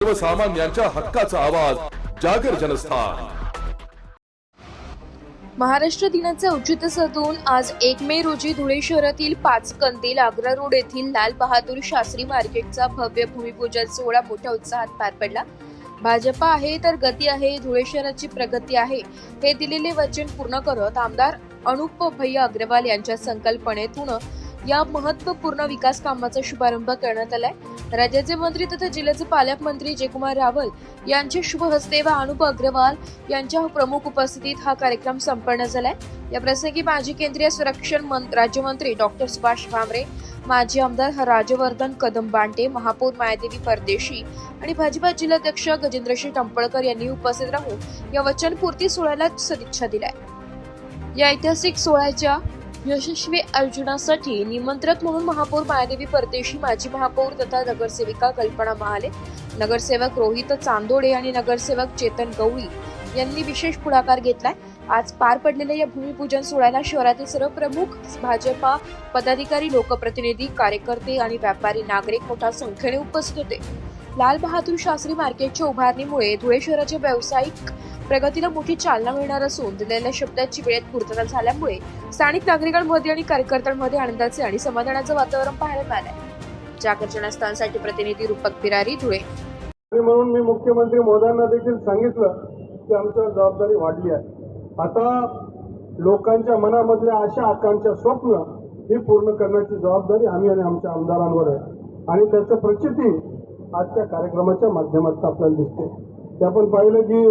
सर्वसामान्यांच्या हक्काचा आवाज जागर जनस्थान। महाराष्ट्र दिनाचे औचित्य साधून आज 1 मे रोजी धुळे शहरातील 5 कंदील आग्रा रोड येथील लाल बहादूर शास्त्री मार्केटचा भव्य भूमिपूजन सोहळा मोठ्या उत्साहात पार पडला। भाजपा आहे तर गती आहे, धुळे शहराची प्रगती आहे हे दिलेले वचन पूर्ण करत आमदार अनुप भैया अग्रवाल यांच्या संकल्पनेतून या महत्त्वपूर्ण विकास कामाचा शुभारंभ करण्यात आलाय। राज्याचे मंत्री तथा जिल्ह्याचे पालकमंत्री जयकुमार रावल यांच्या शुभ हस्ते व अनुप अग्रवाल यांच्या प्रमुख उपस्थितीत हा कार्यक्रम संपन्न झालाय। या प्रसंगी माजी केंद्रीय संरक्षण राज्यमंत्री डॉक्टर सुभाष भामरे, माजी आमदार राजवर्धन कदम बांटे, महापौर मायादेवी परदेशी आणि भाजपा जिल्हाध्यक्ष गजेंद्रसिंह टंपळकर यांनी उपस्थित राहून या वचनपूर्ती सोहळ्याला सदिच्छा दिल्या। या ऐतिहासिक सोहळ्याच्या यशस्वी आयोजनासाठी निमंत्रक म्हणून महापौर मायादेवी परदेशी, माजी महापौर तथा नगरसेविका कल्पना महाले, नगरसेवक रोहित चांदोडे आणि नगरसेवक चेतन गवळी यांनी विशेष पुढाकार घेतलाय। आज पार पडलेल्या या भूमिपूजन सोहळ्याला शहरातील सर्व प्रमुख भाजपा पदाधिकारी, लोकप्रतिनिधी, कार्यकर्ते आणि व्यापारी नागरिक मोठ्या संख्येने उपस्थित होते। लाल बहादूर शास्त्री मार्केटच्या उभारणीमुळे धुळे शहराच्या व्यावसायिक प्रगतीला मोठी चालना मिळणार असून दिलेल्या शब्दाची वेळेत पूर्तता झाल्यामुळे स्थानिक नागरिकांमध्ये आणि कार्यकर्त्यांमध्ये आनंदाचे आणि समाधानाचे वातावरण पाहायला मिळाले। जागर जनस्थानसाठी प्रतिनिधी रूपक बिरारी, धुळे। म्हणून मी मुख्यमंत्री महोदयांना देखील सांगितलं की आमच्यावर जबाबदारी वाढली आहे। आता लोकांच्या मनामधल्या आशा, आकांक्षा, स्वप्न ही पूर्ण करण्याची जबाबदारी आम्ही आणि आमच्या आमदारांवर आहे आणि त्याचं प्रचिती आजच्या कार्यक्रमाच्या माध्यमातून आपल्याला दिसते। ते आपण पाहिलं की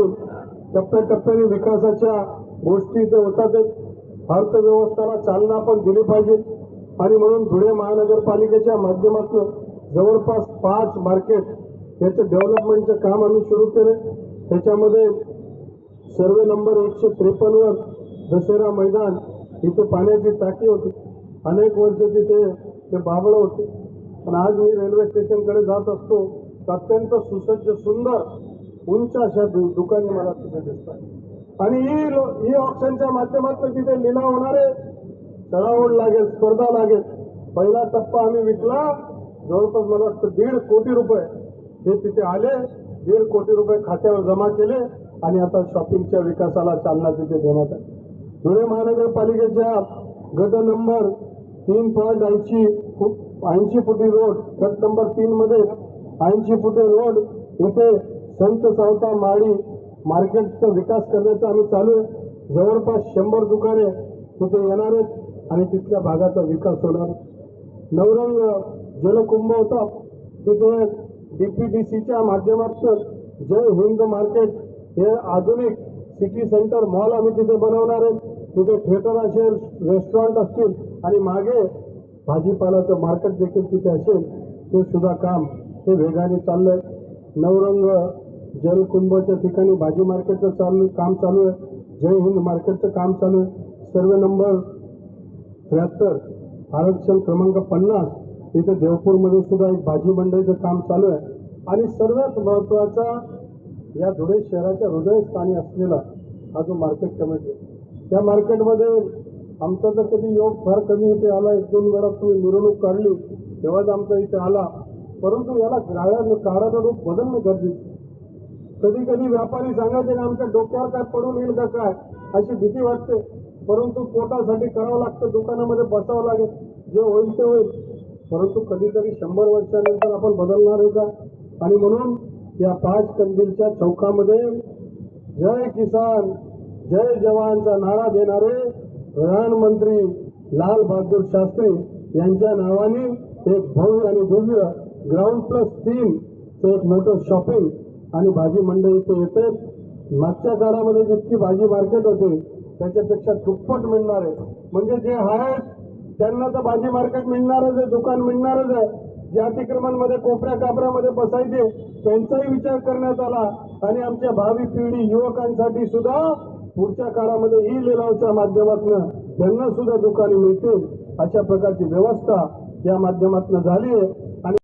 टप्प्याटप्प्याने विकासाच्या गोष्टी इथे होतात। अर्थव्यवस्थेला चालना आपण दिली पाहिजे आणि म्हणून धुळे महानगरपालिकेच्या माध्यमातून जवळपास 5 मार्केट याचे डेव्हलपमेंटचे काम आम्ही सुरू केले। त्याच्यामध्ये सर्वे नंबर 153 वर दशहरा मैदान, इथे पाण्याची टाकी होती, अनेक वर्ष तिथे ते बाबळ होते। पण आज मी रेल्वे स्टेशनकडे जात असतो तर अत्यंत सुसज्ज, सुंदर, उंच अशा दुकाने मला तिथे दिसतात आणि ही ऑप्शनच्या माध्यमातून तिथे लिलाव होणारे चढाओढ लागेल, स्पर्धा लागेल। पहिला टप्पा आम्ही विकला, जवळपास मला वाटतं 1.5 कोटी रुपये हे तिथे आले, 1.5 कोटी रुपये खात्यावर जमा केले आणि आता शॉपिंगच्या विकासाला चालना तिथे देण्यात आली। धुळे महानगरपालिकेच्या गट नंबर 3.80 फुटी रोड, गट नंबर 3 मध्ये 80 फुटे रोड इथे संत सावता माळी मार्केटचा विकास करण्याचा आम्ही चालू आहे। जवळपास 100 दुकाने तिथे येणार आहेत आणि तिथल्या भागाचा विकास होणार। नवरंग जलकुंभ होता, तिथे डीपीडीसीच्या माध्यमातून जय हिंद मार्केट हे आधुनिक सिटी सेंटर मॉल आम्ही तिथे बनवणार आहे। तिथे थिएटर असेल, रेस्टॉरंट असतील आणि मागे भाजीपालाचं मार्केट देखील तिथे असेल। ते सुद्धा काम हे वेगाने चाललंय। नवरंग जलकुंभच्या ठिकाणी भाजी मार्केटचं काम चालू आहे, जय हिंद मार्केटचं काम चालू आहे। सर्वे नंबर 73 आरक्षण क्रमांक 50 इथे देवपूरमध्ये सुद्धा एक भाजी मंडईचं काम चालू आहे आणि सर्वात महत्वाचा या धुळे शहराच्या हृदयस्थानी असलेला हा जो मार्केट कमिटी आहे, त्या मार्केटमध्ये आमचा तर कधी योग फार कमी इथे आला। 1-2 वेळा तुम्ही मिरवणूक काढली तेव्हाच आमचा इथे आला, परंतु याला काळाचं रूप बदलणं गरजेचं। कधी कधी व्यापारी सांगायचे की आमच्या डोक्यावर काय पडून येईल का काय, अशी भीती वाटते, परंतु पोटासाठी करावं लागतं, दुकानामध्ये बसावं लागेल, जे होईल ते होईल। परंतु कधीतरी 100 वर्षानंतर आपण बदलणार आहे का? आणि म्हणून या 5 कंदीलच्या चौकामध्ये जय किसान जय जवानचा नारा देणारे प्रधानमंत्री लाल बहादूर शास्त्री यांच्या नावाने एक भव्य आणि दिव्य ग्राउंड+3 एक मोठं शॉपिंग आणि भाजी मंडई इथे येते। मागच्या काळामध्ये जितकी भाजी मार्केट होते त्याच्यापेक्षा दुप्पट मिळणार आहे, म्हणजे जे आहेत त्यांना तर भाजी मार्केट मिळणारच आहे, दुकान मिळणारच आहे। जे अतिक्रमणमध्ये कोपऱ्या कापऱ्यामध्ये बसायचे त्यांचाही विचार करण्यात आला आणि आमच्या भावी पिढी युवकांसाठी सुद्धा पुढच्या काळामध्ये ई लिलावच्या माध्यमातून त्यांना सुद्धा दुकाने मिळतील अशा प्रकारची व्यवस्था या माध्यमातून झाली आहे।